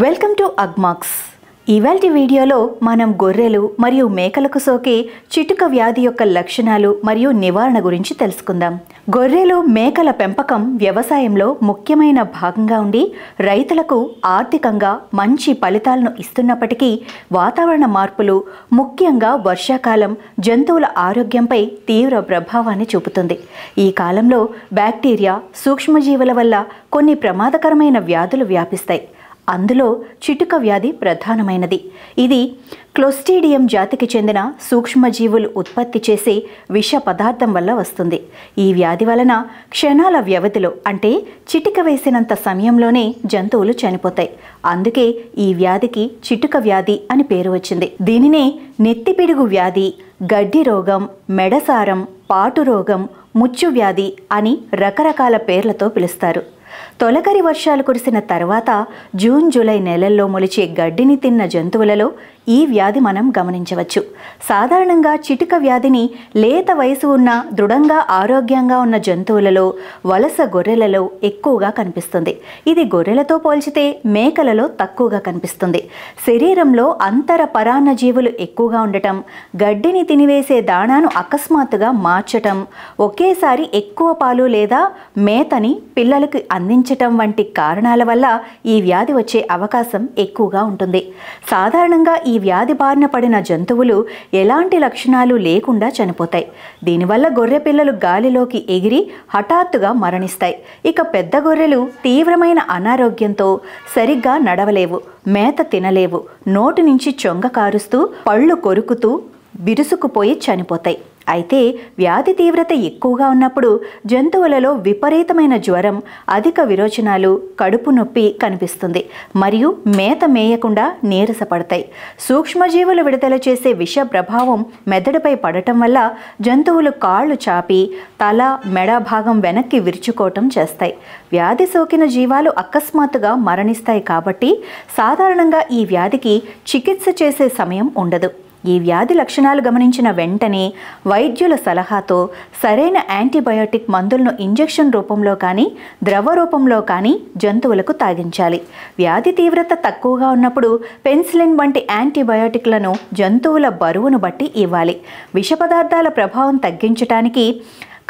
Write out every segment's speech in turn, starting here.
Welcome to Agmax. ఇవాల్టి వీడియోలో మనం గొర్రెలు మరియు మేకలకు సోకే చిటుక వ్యాధి యొక్క లక్షణాలు మరియు నివారణ గురించి తెలుసుకుందాం. గొర్రెలు మేకల పెంపకం వ్యవసాయంలో ముఖ్యమైన భాగంగా ఉండి రైతులకు ఆర్థికంగా మంచి ఫలితాలను ఇస్తున్నప్పటికీ వాతావరణ మార్పులు, ముఖ్యంగా వర్షాకాలం జంతువుల ఆరోగ్యంపై తీవ్ర ప్రభావాన్ని చూపుతుంది. ఈ కాలంలో బ్యాక్టీరియా, సూక్ష్మజీవుల వల్ల కొన్ని ప్రమాదకరమైన వ్యాధులు వ్యాపిస్తాయి. అందులో చిటుక వ్యాధి ప్రధానమైనది. ఇది క్లోస్ట్రీడియం జాతికి చెందిన సూక్ష్మజీవులు ఉత్పత్తి చేసే విష పదార్థం వల్ల వస్తుంది. ఈ వ్యాధి వలన క్షణాల వ్యవధిలో, అంటే చిటిక వేసినంత సమయంలోనే జంతువులు చనిపోతాయి. అందుకే ఈ వ్యాధికి చిటుక వ్యాధి అని పేరు వచ్చింది. దీనినే నెత్తిపిడుగు వ్యాధి, గడ్డి రోగం, మెడసారం, పాటు రోగం, ముచ్చు వ్యాధి అని రకరకాల పేర్లతో పిలుస్తారు. తొలకరి వర్షాలు కురిసిన తర్వాత జూన్, జూలై నెలల్లో మొలిచే గడ్డిని తిన్న జంతువులలో ఈ వ్యాధి మనం గమనించవచ్చు. సాధారణంగా చిటుక వ్యాధిని లేత వయసు ఉన్న, దృఢంగా ఆరోగ్యంగా ఉన్న జంతువులలో, వలస గొర్రెలలో ఎక్కువగా కనిపిస్తుంది. ఇది గొర్రెలతో పోల్చితే మేకలలో తక్కువగా కనిపిస్తుంది. శరీరంలో అంతర పరాన్న జీవులు ఎక్కువగా ఉండటం, గడ్డిని తినివేసే దాణాను అకస్మాత్తుగా మార్చటం, ఒకేసారి ఎక్కువ పాలు లేదా మేతని పిల్లలకు అందించటం వంటి కారణాల వల్ల ఈ వ్యాధి వచ్చే అవకాశం ఎక్కువగా ఉంటుంది. సాధారణంగా ఈ వ్యాధి బారిన పడిన జంతువులు ఎలాంటి లక్షణాలు లేకుండా చనిపోతాయి. దీనివల్ల గొర్రె పిల్లలు గాలిలోకి ఎగిరి హఠాత్తుగా మరణిస్తాయి. ఇక పెద్ద గొర్రెలు తీవ్రమైన అనారోగ్యంతో సరిగ్గా నడవలేవు, మేత తినలేవు, నోటి నుంచి చొంగ కారుస్తూ, పళ్ళు కొరుకుతూ బిరుసుకుపోయి చనిపోతాయి. అయితే వ్యాధి తీవ్రత ఎక్కువగా ఉన్నప్పుడు జంతువులలో విపరీతమైన జ్వరం, అధిక విరోచనాలు, కడుపు నొప్పి కనిపిస్తుంది మరియు మేత మేయకుండా నీరసపడతాయి. సూక్ష్మజీవులు విడుదల చేసే విష ప్రభావం మెదడుపై పడటం వల్ల జంతువులు కాళ్ళు చాపి తల, మెడ భాగం వెనక్కి విరుచుకోవటం చేస్తాయి. వ్యాధి సోకిన జీవాలు అకస్మాత్తుగా మరణిస్తాయి. కాబట్టి సాధారణంగా ఈ వ్యాధికి చికిత్స చేసే సమయం ఉండదు. ఈ వ్యాధి లక్షణాలు గమనించిన వెంటనే వైద్యుల సలహాతో సరైన యాంటీబయోటిక్ మందులను ఇంజెక్షన్ రూపంలో కానీ, ద్రవ రూపంలో కానీ జంతువులకు తాగించాలి. వ్యాధి తీవ్రత తక్కువగా ఉన్నప్పుడు పెన్సిలిన్ వంటి యాంటీబయోటిక్లను జంతువుల బరువును బట్టి ఇవ్వాలి. విష పదార్థాల ప్రభావం తగ్గించడానికి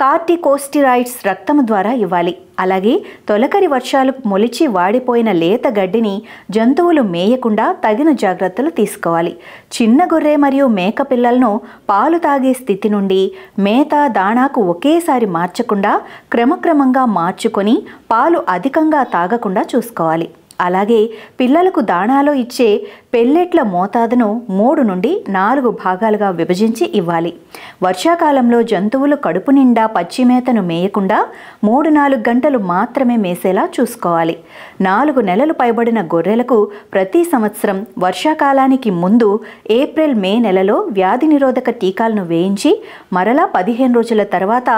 కార్టికోస్టెరాయిడ్స్ రక్తం ద్వారా ఇవ్వాలి. అలాగే తొలకరి వర్షాలు మొలిచి వాడిపోయిన లేత గడ్డిని జంతువులు మేయకుండా తగిన జాగ్రత్తలు తీసుకోవాలి. చిన్న గొర్రె మరియు మేక పిల్లలను పాలు తాగే స్థితి నుండి మేత, దాణాకు ఒకేసారి మార్చకుండా క్రమక్రమంగా మార్చుకొని పాలు అధికంగా తాగకుండా చూసుకోవాలి. అలాగే పిల్లలకు దాణాలో ఇచ్చే పెల్లెట్ల మోతాదును 3 నుండి 4 భాగాలుగా విభజించి ఇవ్వాలి. వర్షాకాలంలో జంతువులు కడుపు నిండా పచ్చి మేతను మేయకుండా 3-4 గంటలు మాత్రమే మేసేలా చూసుకోవాలి. 4 నెలలు పైబడిన గొర్రెలకు ప్రతి సంవత్సరం వర్షాకాలానికి ముందు ఏప్రిల్, మే నెలలో వ్యాధి నిరోధక టీకాలను వేయించి మరలా 15 రోజుల తర్వాత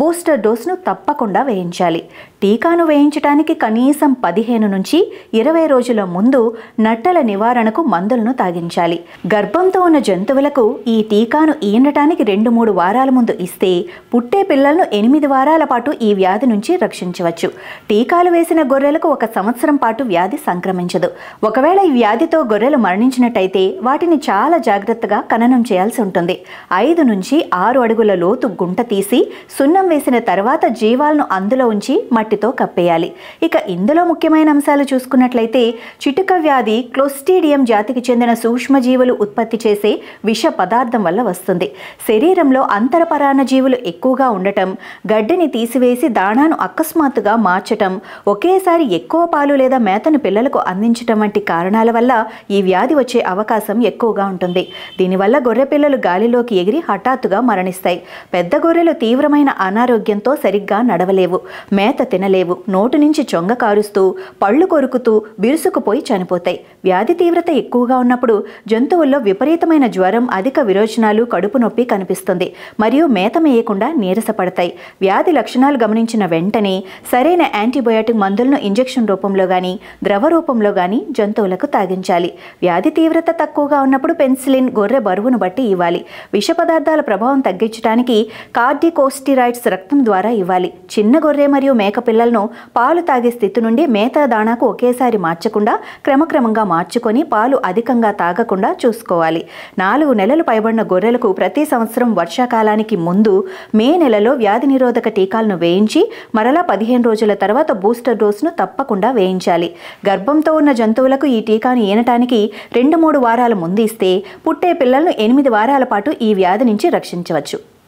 బూస్టర్ డోస్ను తప్పకుండా వేయించాలి. టీకాను వేయించడానికి కనీసం 15 నుంచి 20 రోజుల ముందు నట్టల నివారణకు మందులను తాగించాలి. గర్భంతో ఉన్న జంతువులకు ఈ టీకాను ఈనటానికి 2-3 వారాల ముందు ఇస్తే పుట్టే పిల్లలను 8 వారాల పాటు ఈ వ్యాధి నుంచి రక్షించవచ్చు. టీకాలు వేసిన గొర్రెలకు 1 సంవత్సరం పాటు వ్యాధి సంక్రమించదు. ఒకవేళ ఈ వ్యాధితో గొర్రెలు మరణించినట్టయితే వాటిని చాలా జాగ్రత్తగా ఖననం చేయాల్సి ఉంటుంది. 5 నుంచి 6 అడుగుల లోతు గుంట తీసి సున్నం వేసిన తర్వాత జీవాలను అందులో ఉంచి మట్టితో కప్పేయాలి. ఇక ఇందులో ముఖ్యమైన అంశాలు చూసుకున్నట్లయితే చిటుక వ్యాధి క్లోస్ట్రీడియం జాతికి చెందిన సూక్ష్మజీవులు ఉత్పత్తి చేసే విష పదార్థం వల్ల వస్తుంది. శరీరంలో అంతరపరాన్న జీవులు ఎక్కువగా ఉండటం, గడ్డిని తీసివేసి దాణాను అకస్మాత్తుగా మార్చటం, ఒకేసారి ఎక్కువ పాలు లేదా మేతను పిల్లలకు అందించటం వంటి కారణాల వల్ల ఈ వ్యాధి వచ్చే అవకాశం ఎక్కువగా ఉంటుంది. దీనివల్ల గొర్రె పిల్లలు గాలిలోకి ఎగిరి హఠాత్తుగా మరణిస్తాయి. పెద్ద గొర్రెలు తీవ్రమైన అనారోగ్యంతో సరిగ్గా నడవలేవు, మేత తినలేవు, నోటి నుంచి చొంగ కారుస్తూ, పళ్ళు కొరుకుతూ బిరుసుకుపోయి చనిపోతాయి. వ్యాధి తీవ్రత ఎక్కువగా ఉన్నప్పుడు జంతువుల్లో విపరీతమైన జ్వరం, అధిక విరోచనాలు, కడుపు నొప్పి కనిపిస్తుంది మరియు మేత మేయకుండా నీరసపడతాయి. వ్యాధి లక్షణాలు గమనించిన వెంటనే సరైన యాంటీబయోటిక్ మందులను ఇంజెక్షన్ రూపంలో కానీ, ద్రవ రూపంలో కానీ జంతువులకు తాగించాలి. వ్యాధి తీవ్రత తక్కువగా ఉన్నప్పుడు పెన్సిలిన్ గొర్రె బరువును బట్టి ఇవ్వాలి. విష పదార్థాల ప్రభావం తగ్గించడానికి కార్టికోస్టెరాయిడ్స్ రక్తం ద్వారా ఇవ్వాలి. చిన్న గొర్రె మరియు మేక పిల్లలను పాలు తాగే స్థితి నుండి మేత దాణాకు ఒకేసారి మార్చకుండా క్రమక్రమంగా మార్చుకొని పాలు అధికంగా తాగకుండా చూసుకోవాలి. 4 నెలలు పైబడిన గొర్రెలకు ప్రతి సంవత్సరం వర్షాకాలానికి ముందు మే నెలలో వ్యాధి నిరోధక టీకాలను వేయించి మరలా 15 రోజుల తర్వాత బూస్టర్ డోసును తప్పకుండా వేయించాలి. గర్భంతో ఉన్న జంతువులకు ఈ టీకాను ఈనటానికి 2-3 వారాల ముందు ఇస్తే పుట్టే పిల్లలను 8 వారాల పాటు ఈ వ్యాధి నుంచి రక్షించవచ్చు.